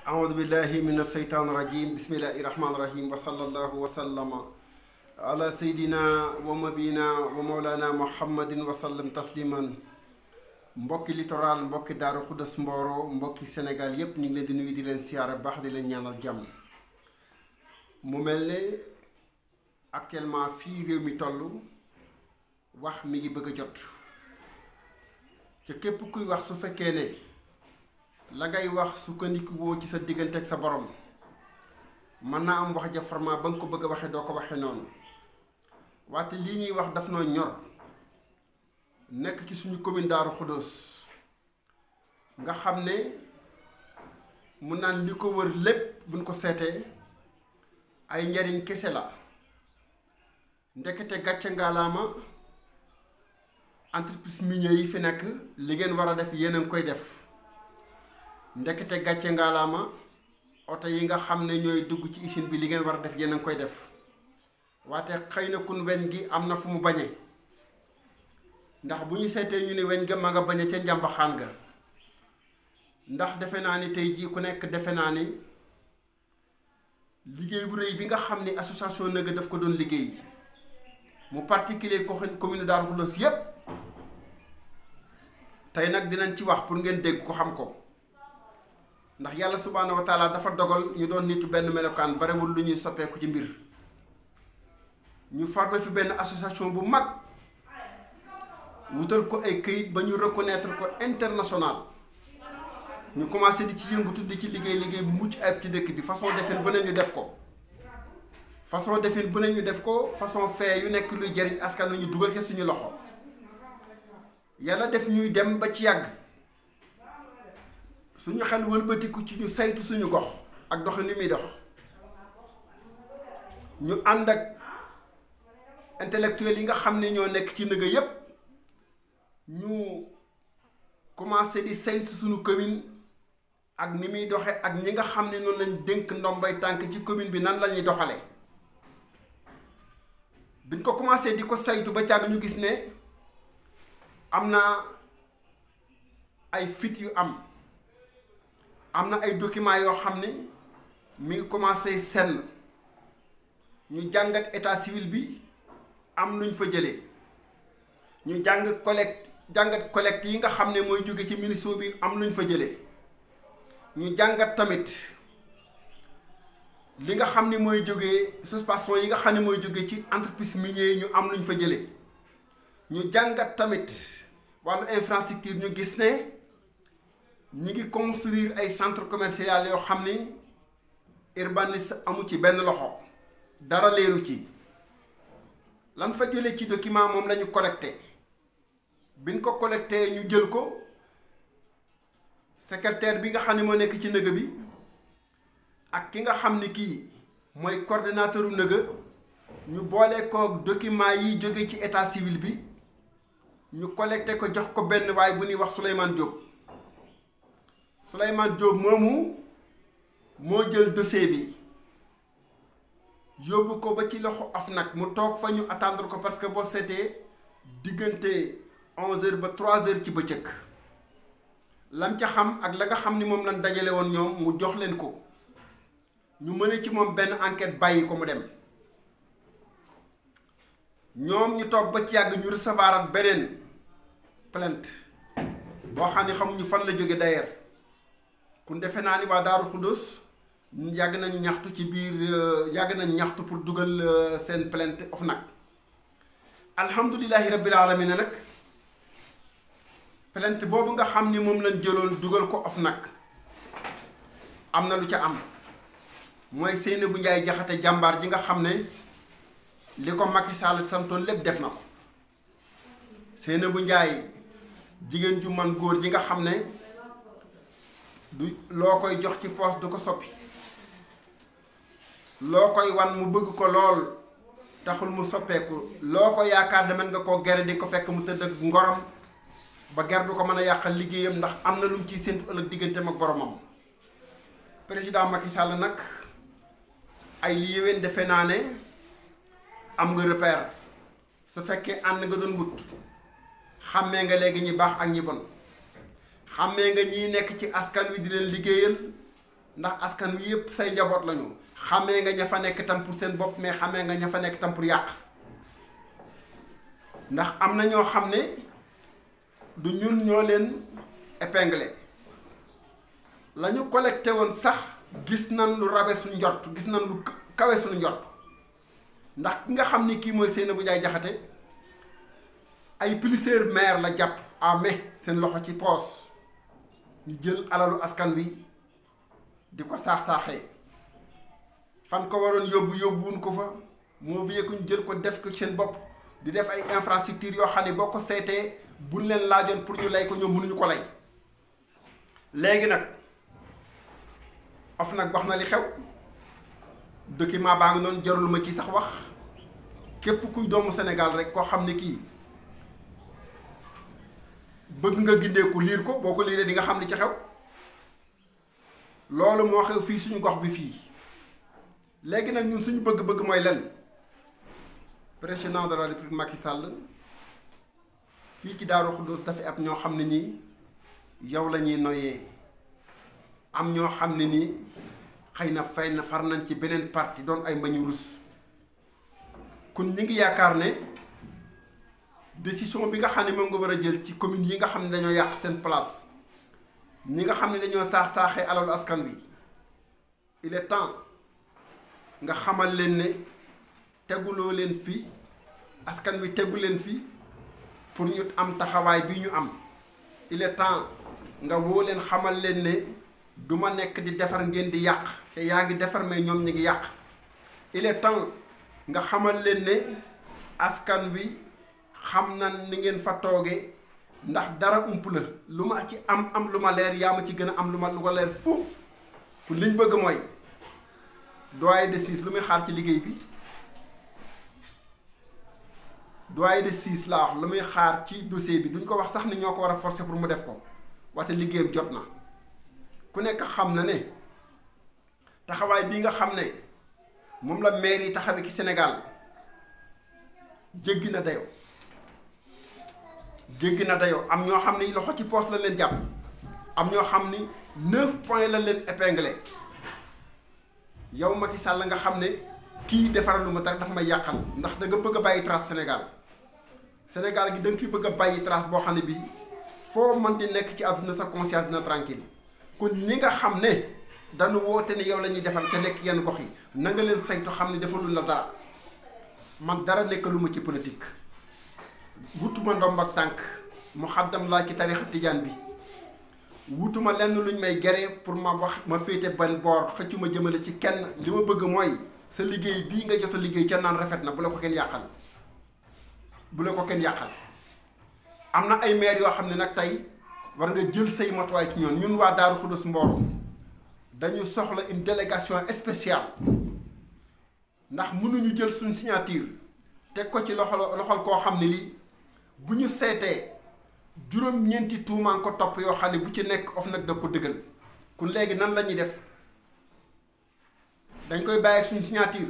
أعوذ بالله من الشيطان الرجيم بسم الله الرحمن الرحيم وصلى الله وسلم على سيدنا ومبينا ومولانا محمد وسلم تسليما mbokki littoral mbokki Daaru Xudoos Mboro mbokki Sénégal yépp ñu ngi leen di nuyu di leen siyaare baax di leen ñaanal jàmm mu mel ne actuellement fii réew mi toll wax mi ngi bëgg a jot ca képp kuy wax su fekkee ne la ngay wax sukkandiku woo ci sa diggante ak sa borom mën naa am wax ja format ba nga ko bëgg a waxe doo ko waxe noonu waate lii ñuy wax daf noo ñor nekk ci suñu commune Daaru Xudoos nga xam ne mun naan li ko wër lépp buñ ko seetee ay njariñ kese la ndekete gàcce ngaalaama entreprise minière yi fi nekk li ngeen war a def yéen a ngi koy def ndekete gàcce ngaalaama oto yi nga xam ne ñooy dugg ci usine bi li ngeen war a def yéen a ngi koy def waate xëy na kun weñ gi am na fu mu bañe ndax bu ñu seetee ñu ne weñ ga ma nga bañe ca njàmbaxaan ga ndax defe naa ni tey jii ku nekk defe naa ni liggéey bu rëy bi nga xam ni association Nëga daf ko doon liggéey mu particulier ko commune Daaru Xudoos yépp tey nag dinañ ci wax pour ngeen dégg ko xam ko ndax yàlla subhaanahu wa taala dafa dogal ñu doon nitu benn melokaan barewul lu ñuy soppeeku ci mbir ñu formé fi benn association bu mag wutal ko ay këyit ba ñu reconnaître ko international ñu commencé di ci yëngatu di ci liggéey bu mucc ayib ci dëkk bi façon defin bu ne ñu def ko façon fee yu nekk luy jëriñ askan wi ñu dugal ci suñu loxo yàlla def ñuy dem ba ci yàgg suñu xel wëlbatiku ci ñu saytu suñu gox ak dox ni muy dox ñu ànd ak intellectuel yi nga xam ne ñoo nekk ci Nëga yépp ñu commencé di saytu suñu commune ak ni muy doxe ak ñi nga xam ne noonu lañ dénk ndombay tànk ci commune bi nan la ñuy doxale biñ ko commencé di ko saytu ba càgg ñu gis ne am na ay fit yu am na ay documents yoo xam ne mi ngi commencé senn ñu jàngat état civil bi am luñ fa jëlee ñu jàngat collecte yi nga xam ne mooy jóge ci ministère bi am luñ fa jëlee ñu jàngat tamit li nga xam ne mooy jógee suspension yi nga xam ne mooy jóge ci entreprise minière yi ñu am luñ fa jëlee ñu jàngat tamit wàllu infrastructure ñu gis ne ñi ngi construire ay centre commercial yoo xam ni urbaniste amu ci benn loxo dara leeru ci lan fa jëlee ci document moom la ñu collecté biñ ko collecté ñu jël ko secrétaire bi nga xam ne moo nekk ci Nëga bi ak ki nga xam ni kii mooy coordonnateur u Nëga ñu boole ko document yi jóge ci état civil bi ñu collecté ko jox ko benn waay bu ñuy wax Souleymane Diop moomu moo jël dossier bi yóbbu ko ba ci loxo OFNAC mu toog fa ñu attendre ko parce que boo seetee diggante 11h ba 3h ci bëccëg lam ca xam ak la nga xam ni moom lañ dajale woon ñoom mu jox leen ko ñu mëne ci moom benn enquête bàyyi ko mu dem ñoom ñu toog ba ci yàgg ñu recevoir ak beneen plainte boo xam ne xamuñu fan la jóge d'ailleurs kun defe naa ni waa Daaru Xudoos yàgg nañu ñaxtu ci biir yàgg nañu ñaxtu pour dugal seen plainte OFNAC alhamdulilahi rabbil alamin nag plainte boobu nga xam ni moom lañ jëloon dugal ko OFNAC am na lu ca am mooy Seynabou Ndiaye Jaxate jàmbaar ji nga xam ne li ko Macky Sall santoon lépp def na ko Seynabou Ndiaye jigéen ju man góor ji nga xam ne du loo koy jox ci poos du ko soppi loo koy wan mu bëgg ko lool taxul mu soppeeku loo ko yaakaar ne mën nga koo gere di ko fekk mu tëdd ak ngorom ba ger du ko mën a yàqal liggéeyam ndax am na lu mu ciy séntu ëllëg digganteem ak boromam président Macky Sall nag ay li yéwén defe naa ne am nga repère su fekkee ànd nga doon wut xàmmee nga léegi ñi baax ak ñi bon xàmmee nga ñiy nekk ci askan wi di leen liggéeyal ndax askan wi yëpp say njaboot lañu xamee nga ña fa nekk tam pour seen bopp mais xamee nga ña fa nekk tam pour yàq ndax am na ñoo xam ne du ñun ñoo leen épinglé la ñu collecté woon sax gis nañ lu rabe suñu njort gis nañ lu kawe suñu njort ndax ki nga xam ni kii mooy Seynabou Ndiaye Diakhaté ay plusieurs maire la jàpp amee seen loxo ci poos ñu jël alalu askan wi di ko saax-saaxee fan ko waroon yóbbuwuñ ko fa moo vie ñu jël ko def ko seen bopp di def ay infrastructure yoo xam ne boo ko seetee buñ leen laajoon pour ñu lay ko ñoom mënuñu ko lay léegi nag OFNAC wax na li xew document baa ngi noonu jarul ma ci sax wax képp kuy doomu Sénégal rek koo xam ne kii bëgg nga gindeeku liir ko boo ko liiree di nga xam li ci xew loolu moo xew fii suñu gox bi fii léegi nag ñun suñu bëgg-bëgg mooy lenn président de la République Macky Sall fii ci Daaru Xudoos dafa ab ñoo xam ne ñi yow la ñuy noyyee am ñoo xam ne nii xëy na fay na far nañ ci beneen parti doon ay mbañu rus kon ñi ngi yaakaar ne décision bi nga xam ne moom nga war a jël ci commune yi nga xam ne dañoo yàq seen place ñi nga xam ne dañoo saax-saaxee alalu askan wi il est temps nga xamal leen ne teguloo leen fi askan wi tegu leen fi pour ñu am taxawaay bi ñu am il est temps nga woo leen xamal leen ne du ma nekk di defar ngeen di yàq te yaa ngi defar mais ñoom ñi ngi yàq il est temps nga xamal leen ne askan wi xam na ni ngeen fa tooge ndax dara ump la lu ma ci am lu ma leer yaa ma ci gën a am lu ko leer foofu pour liñ bëgg mooy doyen de Ciss lu muy xaar ci liggéey bi doyen de Ciss laa wax lu muy xaar ci dossier bi duñ ko wax sax ni ñoo ko war a forcer pour mu def ko waxte liggéeyam jot na ku nekk xam na ne taxawaay bii nga xam ne moom la maire yi taxawee ci Sénégal jéggi na dayoo am ñoo xam ne loxo ci poos la leen jàpp am ñoo xam ni 9 points la leen épinglé yow Macky Sall nga xam ne kii defaralu ma dara dafa may yàqal ndax da nga bëgg a bàyyi trace Sénégal gi da nga fi bëgg a bàyyi trace boo xam ne bii foo mën di nekk ci àdduna sa conscience dina tranquille kon ñi nga xam ne dañu woote ne yow la ñuy defal ca nekk yenn gox yi na nga leen saytu xam ne defalul la dara man dara nekk lu ma ci politique wutuma ndomb ak tànk mu xaddam laa ci tarixa tijaan bi wutuma lenn luñ may gere pour ma wax ma féete ban boor xëccuma jëmale ci kenn li ma bëgg mooy sa liggéey bii nga jot a liggéey ca naan rafet na bu la ko kenn yàqal am na ay maire yoo xam ne nag tey war nga jël say matuwaay ci ñun waa Daaru Xudoos Mboro dañu soxla une délégation spéciale ndax mënuñu jël suñ signature teg ko ci loxol koo xam ne lii bu ñu seetee juróom-ñeenti tuumaan ko topp yoo xam ne bu ci nekk OFNAC da ko dëggal kon léegi nan la ñuy def dañ koy bàyyi suñ signature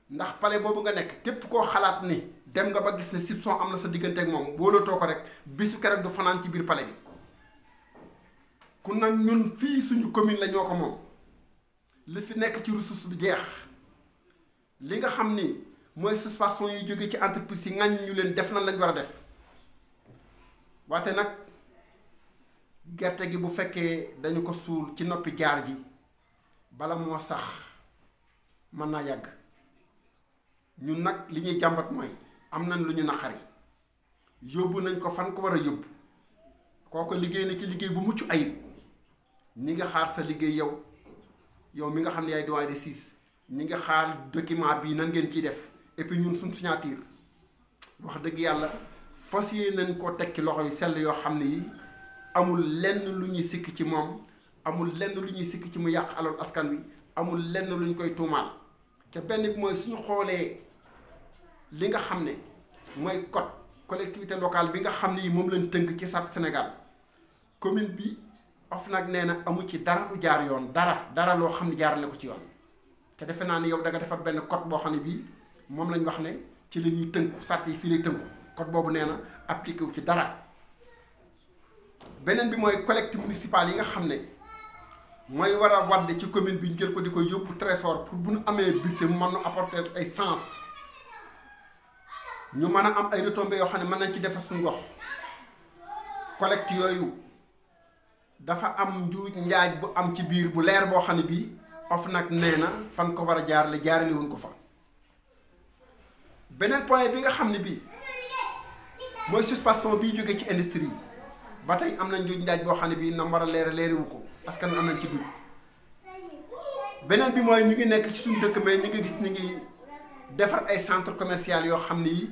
ndax palais boobu nga nekk képp koo xalaat ni dem nga ba gis ne soupçon am na sa diggante ak moom wóolatoo ko rek bisu keroog du fanaan ci biir palais bi ku nag ñun fii suñu commune la ñoo ko moom li fi nekk ci ressource du jeex li nga xam ni mooy suspension yi jóge ci entreprise yi ŋàññ ñu leen def na lañ war a def waate nag gerte gi bu fekkee dañu ko suul ci noppi jaar ji bala moo sax mën naa yàgg ñun nag li ñuy jàmbat mooy am nañ lu ñu naqari yóbbu nañ ko fan ko war a yóbbu kooku liggéey na ci liggéey bu mucc ayib ñi nga xaar sa liggéey yow mi nga xam ne yaay doyen de Ciss ñi nga xaar document bii nan ngeen ciy def et puis ñun suñ signature wax dëgg yàlla fas yéene nañ koo tekki loxo yu sell yoo xam ne yi amul lenn lu ñuy sikk ci moom amul lenn lu ñuy sikk ci mu yàq alal askan wi amul lenn lu ñu koy tuumaal te benn bi mooy suñu xoolee li nga xam ne mooy code collectivité locale bi nga xam ne yi moom lañ tënk ci charte Sénégal commune bi OFNAC nee na amu ci dara lu jaar yoon dara loo xam ne jaarale ko ci yoon te defe naa ne yow da nga defar benn code boo xam ne bii moom lañ wax ne ci la ñuy tënku charte yi fii lay tënku code boobu nee na appliqué wu ci dara beneen bi mooy collecte municipale yi nga xam ne mooy war a wadd ci commune bi ñu jël ko di ko yóbbu trésor pour bu ñu amee budget mu mën nu apporter ay sens ñu mën a am ay retombées yoo xam ne mën nañ ci defar suñu gox. collecte yooyu dafa am njuuj njaaj bu am ci biir bu leer boo xam ne bii OFNAC nee na fan ko war a jaarale jaarale wuñ ko fa. beneen point bi nga xam ne bii mooy suspension bii jóge ci industrie yi ba tey am na njuuj njaaj boo xam ne bii na war a leerewu ko parce que am nañ ci dugg. beneen bi mooy ñu ngi nekk ci suñu dëkk mais ñu ngi gis ñu ngi defar ay centre commercial yoo xam ne yi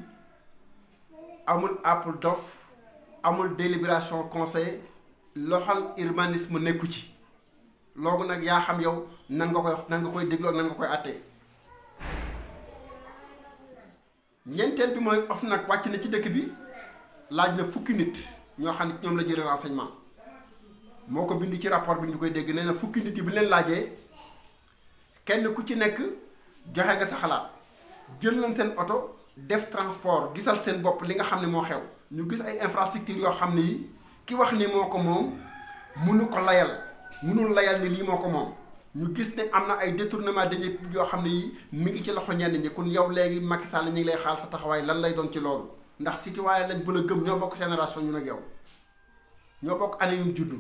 amul appel d'offre amul délibération conseil loxal urbanisme nekku ci loolu nag yaa xam yow nan nga koy dégloo nan nga koy àttee. ñeenteel bi mooy OFNAC wàcc na ci dëkk bi laaj na fukki nit ñoo xam ne ñoom la jëlee renseignement moo ko bind ci rapport bi ñu koy dégg nee na fukki nit yi bi leen laajee kenn ku ci nekk joxe nga sa xalaat jël nañ seen oto def transport gisal seen bopp li nga xam ne moo xew ñu gis ay infrastructure yoo xam ne yi ki wax ni moo ko moom mënul layal ni lii moo ko moom ñu gis ne am na ay détournement de deniers yoo xam ne yi mi ngi ci loxo ñenn ñi kon yow léegi Macky Sall ñu ngi lay xaal sa taxawaay lan lay doon ci loolu ndax citoyen lañ bu la gëm ñoo bokk génération ñu nag yow ñoo bokk année yu juddu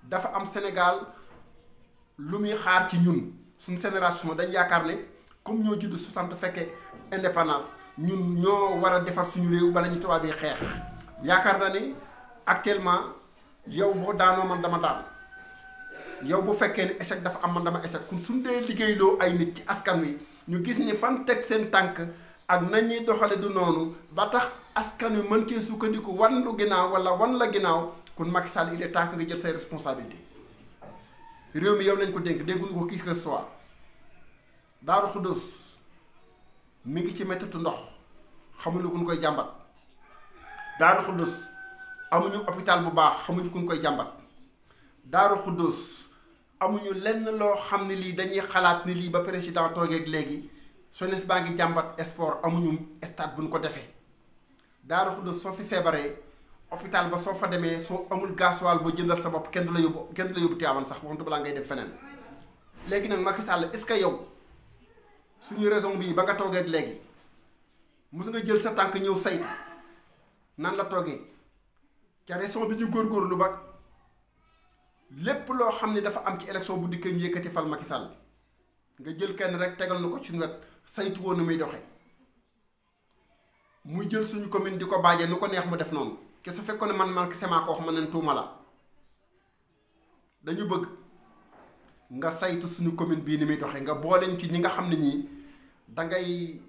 dafa am Sénégal lu muy xaar ci ñun suñu génération dañ yaakaar ne comme ñoo juddu 60 fekkee indépendance ñun ñoo war a defar suñu réew bala ñu tubaab yi xeex yaakaar na ni actuellement yow boo daanoo man dama daan yow bu fekkee ne échec dafa am man dama échec kon suñ dee liggéeyloo ay nit ci askan wi ñu gis ni fan teg seen tànk ak nañuy doxale du noonu ba tax askan wi mën cee sukkandiku wan lu ginnaaw wala wan la ginnaaw kon Macky Sall il est temps nga jël say responsabilités réew mi yow lañ ko dénkuñu ko kii que ce soit Daaru Xuddoos mi ngi ci mettitu ndox xamuñu ku ñu koy jàmbat Daaru Xuddoos amuñu hôpital bu baax xamuñu ku ñu koy jàmbat Daaru Xuddoos amuñu lenn loo xam ne lii dañuy xalaat ni lii ba président toogeeg léegi SONES baa ngi jàmbat sport amuñu stade bu ñu ko defee Daaru Xuddoos soo fi feebaree hôpital ba soo fa demee soo amul gasoil boo jëndal sa bopp kenn du la yóbbu Tivaouane sax waxtu balaa ngay def feneen léegi nag Macky Sall est-ce que yow suñu raison bii ba nga toogeeg léegi mos nga jël sa tànk ñëw saytu nan la toogee ca raison bi ñu góorgóorlu ba lépp loo xam ne dafa am ci élection bu dikkee ñu yëkkati fal Macky Sall nga jël kenn rek tegal na ko ci wet saytu woon na muy doxee muy jël suñu commune di ko bàjjee nu ko neex mu def noonu ke su fekkoon ne man sama ko wax ma neen tuuma la dañu bëgg nga saytu suñu commune bii ni muy doxee nga booleñ ci ñi nga xam ne ñii dangay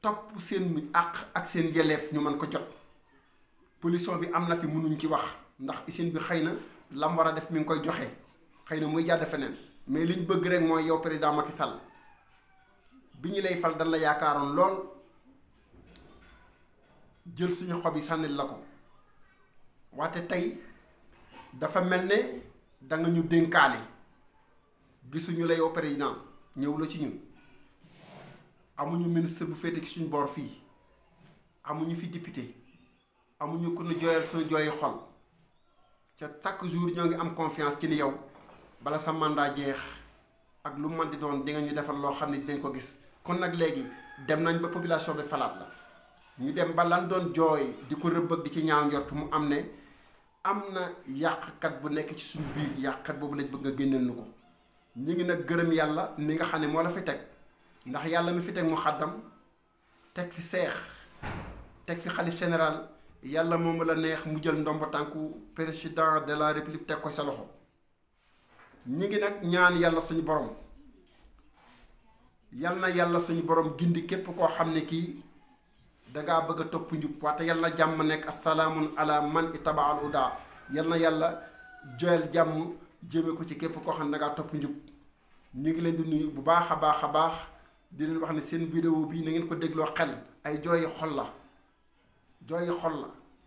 topp seen àq ak seen yelleef ñu mën ko jot pollution bi am na fi mënuñ ci wax ndax usine bi xëy na lam war a def mi ngi koy joxe xëy na muy jàdd feneen mais liñ bëgg rek mooy yow président Macky Sall bi ñu lay fal dañ la yaakaaroon lool jël suñu xob yi sànnil la ko wante tey dafa mel ne da nga ñu dénkaane gisuñu la yow président ñëw la ci ñun amuñu ministre bu féete ci suñu boor fii amuñu fi député amuñu ku ñu jooyal suñu jooyi xol ca chaque jour ñoo ngi am confiance ci ni yow bala sa mandat jeex ak lu man di doon di nga ñu defal loo xam ne dinañ ko gis kon nag léegi dem nañ ba population bi falaat la ñu dem ba lan doon jooy di ko rëbb ak di ci ñaaw njort mu am ne am na yàqkat bu nekk ci suñu biir yàqkat boobu lañ bëgg nga génneel nu ko ñu ngi nag gërëm yàlla mi nga xam ne moo la fi teg ndax yàlla mi fi teg mu xaddam teg fi seex teg fi xalif général yàlla moom la neex mu jël ndomba tànku président de la république teg ko sa loxo ñi ngi nag ñaan yàlla suñu borom yal na yàlla suñu borom gindi képp koo xam ne kii dangaa bëgg a topp njub waate yàlla jàmm nekk asalaamun ala man itaba al uda yal na yàlla joyal jàmm jëme ko ci képp koo xam ne dangaa topp njub ñu ngi leen di nuyu bu baax a baax a baax di leen wax ne seen vidéo bii na ngeen ko dégloo xel ay jooyi xol la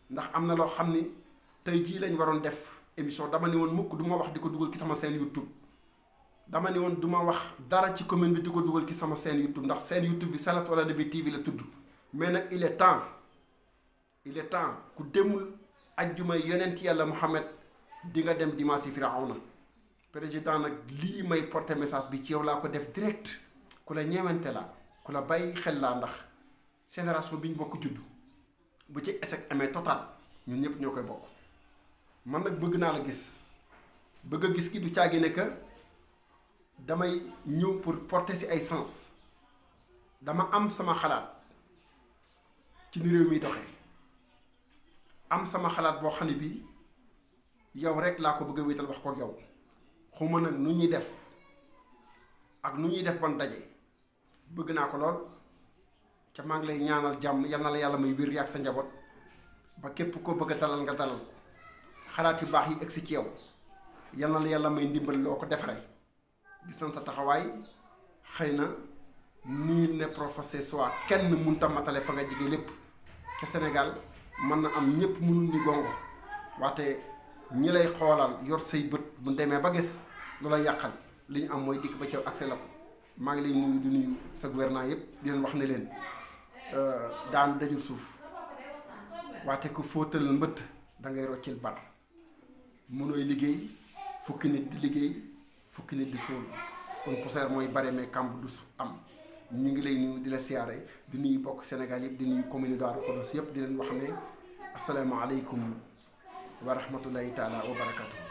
ndax am na loo xam ni tey jii lañ waroon def émission dama ni woon mukk du ma wax di ko dugal ci sama chaîne YouTube dama ni woon du ma wax dara ci commune bi di ko dugal ci sama chaîne YouTube ndax chaîne YouTube bi Salahou ala Nabi TV la tudd mais nag il est temps ku demul ajjuma yonent yàlla Muhammad di nga dem dimanche Firawna président nag lii may porter message bi ci yow laa ko def direct ku la ñeewante laa ku la bàyyi xel laa ndax génération bi ñu bokk judd bu ci échec amee total ñun ñëpp ñoo koy bokk man nag bëgg naa la gis bëgg a gis ki du caagi ne que damay ñëw pour porter ci ay sens dama am sama xalaat ci ni réew mi doxee am sama xalaat boo xam ne bii yow rek laa ko bëgg a wéetal wax ko ak yow xuma nag nu ñuy def ak nu ñuy def ban daje bëgg naa ko lool ca maa ngi lay ñaanal jàmm yal na la yàlla may wér yaag sa njaboot ba képp koo bëgg a dalal nga dalal ko xalaat yu baax yi egsi ci yow yal na la yàlla may ndimbal loo ko defaree gis nañ sa taxawaay xëy na nii ne professeur soit kenn mënta matale fa nga jige lépp ca Sénégal mën na am ñëpp mënul ni gongo waate ñi lay xoolal yor say bët bu demee ba gis lu la yàqal li ñu am mooy dikk ba ca accès la ko maa ngi lay nuyu di nuyu sa gouvernement yëpp di leen wax ne leen daan dajul suuf waate ku fóotal mbëtt da ngay roccil bar mënooy liggéey fukki nit di liggéey fukki nit di suul kon poussière mooy bare mais kamb du am ñu ngi lay nuyu di la siyaare di nuyu bokk Sénégal yëpp di nuyu commune Darou Khoudoss yëpp di leen wax ne asalaamaaleykum wa rahmatullahi taala wa barakatuh